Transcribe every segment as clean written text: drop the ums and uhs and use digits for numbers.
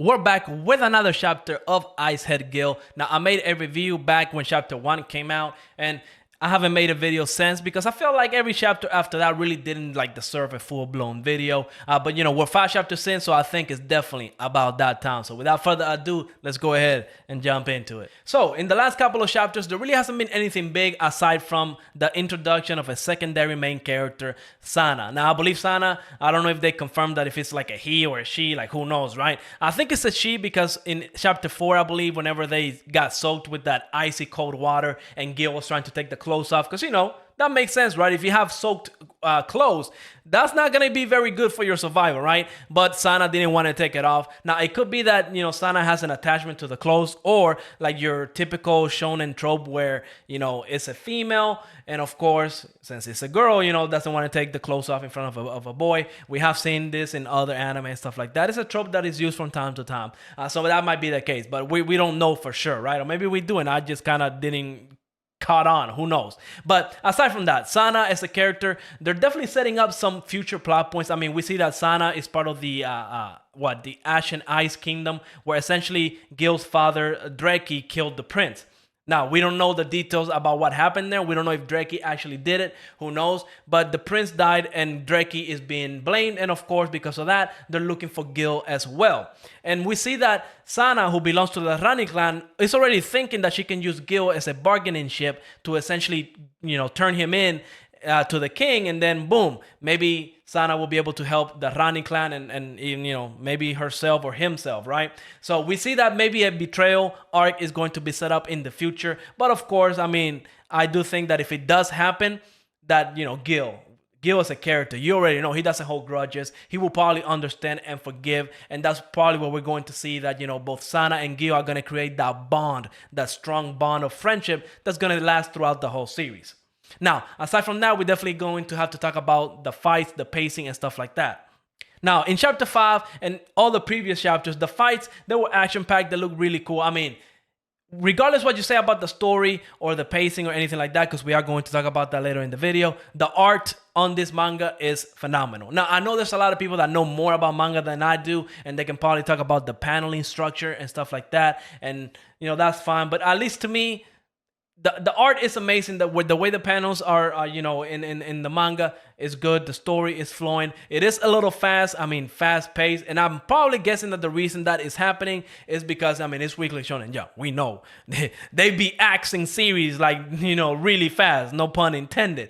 We're back with another chapter of SilentHxH Gill. Now, I made a review back when chapter 1 came out, and I haven't made a video since because I feel like every chapter after that really didn't deserve a full-blown video. But we're 5 chapters in, so I think it's definitely about that time. So without further ado, let's go ahead and jump into it. So in the last couple of chapters, there really hasn't been anything big aside from the introduction of a secondary main character, Sana. Now, I believe Sana, I don't know if they confirmed that if it's like a he or a she, like who knows, right? I think it's a she because in chapter 4, I believe, whenever they got soaked with that icy cold water and Gill was trying to take the clothes off, because that makes sense, right? If you have soaked clothes, that's not going to be very good for your survival, right? But Sana didn't want to take it off. Now, it could be that, Sana has an attachment to the clothes, or like your typical shonen trope where, it's a female, and of course, since it's a girl, doesn't want to take the clothes off in front of a boy. We have seen this in other anime and stuff like that. It's a trope that is used from time to time. So that might be the case, but we don't know for sure, right? Or maybe we do, and I just kind of didn't caught on, who knows. But aside from that, Sana as a character, they're definitely setting up some future plot points. I mean, we see that Sana is part of the the Ash and Ice Kingdom, where essentially Gill's father Dreki killed the prince. Now, we don't know the details about what happened there. We don't know if Dreki actually did it. Who knows? But the prince died and Dreki is being blamed. And of course, because of that, they're looking for Gill as well. And we see that Sana, who belongs to the Rani clan, is already thinking that she can use Gill as a bargaining chip to essentially, turn him in to the king. And then, boom, maybe Sana will be able to help the Rani clan and maybe herself or himself, right? So we see that maybe a betrayal arc is going to be set up in the future. But of course, I mean, I do think that if it does happen, that, Gill is a character. You already know he doesn't hold grudges. He will probably understand and forgive. And that's probably what we're going to see, that, both Sana and Gill are going to create that bond, that strong bond of friendship that's going to last throughout the whole series. Now, aside from that, we're definitely going to have to talk about the fights, the pacing, and stuff like that. Now, in chapter 5 and all the previous chapters, the fights, they were action-packed. They look really cool. I mean, regardless what you say about the story or the pacing or anything like that, because we are going to talk about that later in the video, the art on this manga is phenomenal. Now, I know there's a lot of people that know more about manga than I do, and they can probably talk about the paneling structure and stuff like that, and, that's fine. But at least to me, the art is amazing. The way the panels are, in the manga is good. The story is flowing. It is a little fast. I mean, fast paced. And I'm probably guessing that the reason that is happening is because, I mean, it's Weekly Shonen. Yeah, we know. They be axing series really fast. No pun intended.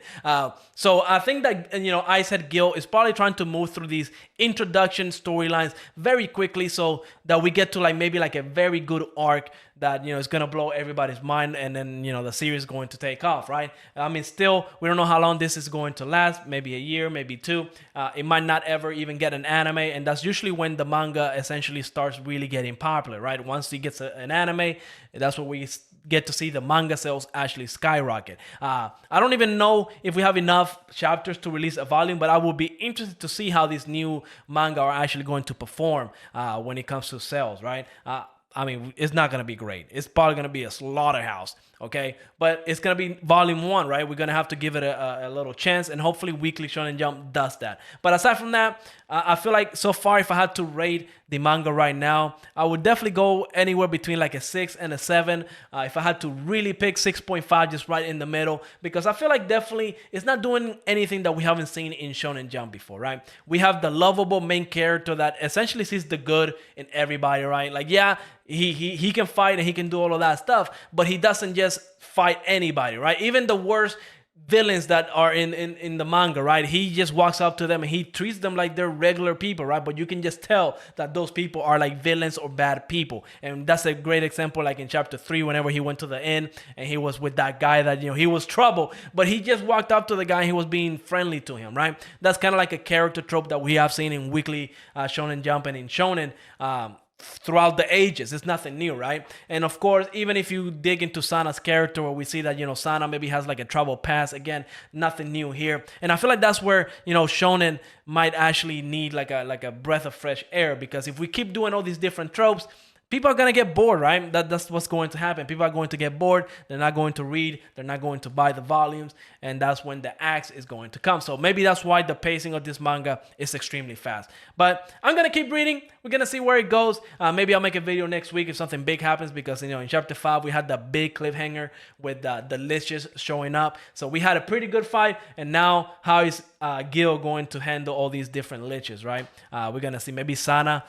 So I think that, SilentHxH Gill is probably trying to move through these introduction storylines very quickly so that we get to maybe a very good arc that, is going to blow everybody's mind, and then, the series is going to take off, right? I mean, still, we don't know how long this is going to last, maybe a year, maybe 2. It might not ever even get an anime, and that's usually when the manga essentially starts really getting popular, right? Once it gets an anime, that's what we get to see the manga sales actually skyrocket. I don't even know if we have enough chapters to release a volume, but I will be interested to see how these new manga are actually going to perform when it comes to sales, right? I mean, it's not going to be great. It's probably going to be a slaughterhouse, okay? But it's going to be volume 1, right? We're going to have to give it a little chance, and hopefully Weekly Shonen Jump does that. But aside from that, I feel like so far, if I had to rate the manga right now, I would definitely go anywhere between a 6 and a 7. If I had to really pick 6.5, just right in the middle, because I feel like definitely it's not doing anything that we haven't seen in Shonen Jump before, right? We have the lovable main character that essentially sees the good in everybody, right? Yeah, he can fight and he can do all of that stuff, but he doesn't just fight anybody, right? Even the worst villains that are in the manga, right? He just walks up to them and he treats them like they're regular people, right? But you can just tell that those people are villains or bad people. And that's a great example, in chapter 3, whenever he went to the inn and he was with that guy that, he was trouble, but he just walked up to the guy and he was being friendly to him, right? That's kind of like a character trope that we have seen in Weekly Shonen Jump and in Shonen throughout the ages. It's nothing new, right? And of course, even if you dig into Sana's character, where we see that, Sana maybe has a troubled past, again, nothing new here. And I feel like that's where, Shonen might actually need a breath of fresh air, because if we keep doing all these different tropes, people are going to get bored, right? That's what's going to happen. People are going to get bored. They're not going to read. They're not going to buy the volumes. And that's when the axe is going to come. So maybe that's why the pacing of this manga is extremely fast. But I'm going to keep reading. We're going to see where it goes. Maybe I'll make a video next week if something big happens, because, in chapter 5, we had the big cliffhanger with the liches showing up. So we had a pretty good fight. And now how is Gill going to handle all these different liches, right? We're going to see. Maybe Sana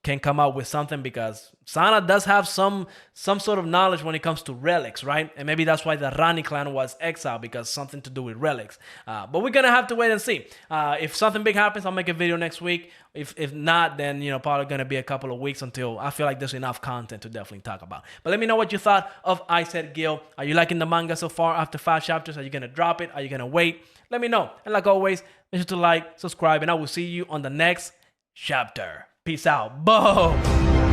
can come up with something, because Sana does have some sort of knowledge when it comes to relics, right? And maybe that's why the Rani clan was exiled, because something to do with relics. But we're gonna have to wait and see. If something big happens, I'll make a video next week. If not, then probably gonna be a couple of weeks until I feel like there's enough content to definitely talk about. But let me know what you thought of SilentHxH Gill. Are you liking the manga so far after 5 chapters? Are you gonna drop it? Are you gonna wait? Let me know. And like always, make sure to like, subscribe, and I will see you on the next chapter. Peace out. Boom.